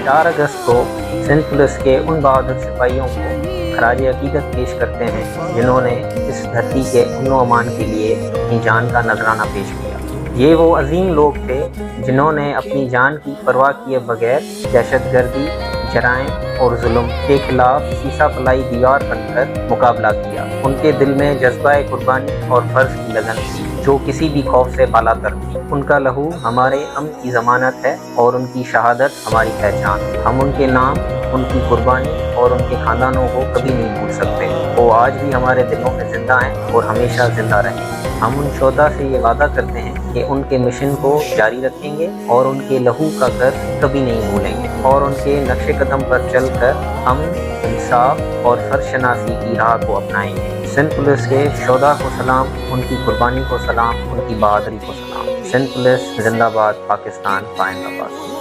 4 اگست کو سندھ پولیس کے ان بہادر سپاہیوں کو خراج عقیدت پیش کرتے ہیں جنہوں نے اس دھرتی کے امن و امان کے لیے اپنی جان کا نذرانہ پیش کیا۔ یہ وہ عظیم لوگ تھے جنہوں نے اپنی جان کی پرواہ کیے بغیر دہشت گردی، جرائم اور ظلم کے خلاف سیسہ پلائی دیوار بن کر مقابلہ کیا۔ ان کے دل میں جذبہ قربانی اور فرض کی لگن تھی جو کسی بھی خوف سے بالا تر تھی۔ ان کا لہو ہمارے امن کی ضمانت ہے اور ان کی شہادت ہماری پہچان۔ ہم ان کے نام، ان کی قربانی اور ان کے خاندانوں کو کبھی نہیں بھول سکتے۔ وہ آج بھی ہمارے دلوں میں زندہ ہیں اور ہمیشہ زندہ رہیں گے۔ ہم ان شہداء سے یہ وعدہ کرتے ہیں کہ ان کے مشن کو جاری رکھیں گے اور ان کے لہو کا قدر کبھی نہیں بھولیں گے، اور ان کے نقش قدم پر چل کر امن، انصاف اور فرض شناسی کی راہ کو اپنائیں گے۔ سندھ پولیس کے شہداء کو سلام، ان کی قربانی کو سلام، ان کی بہادری کو سلام۔ سندھ پولیس زندہ باد، پاکستان قائم آباد۔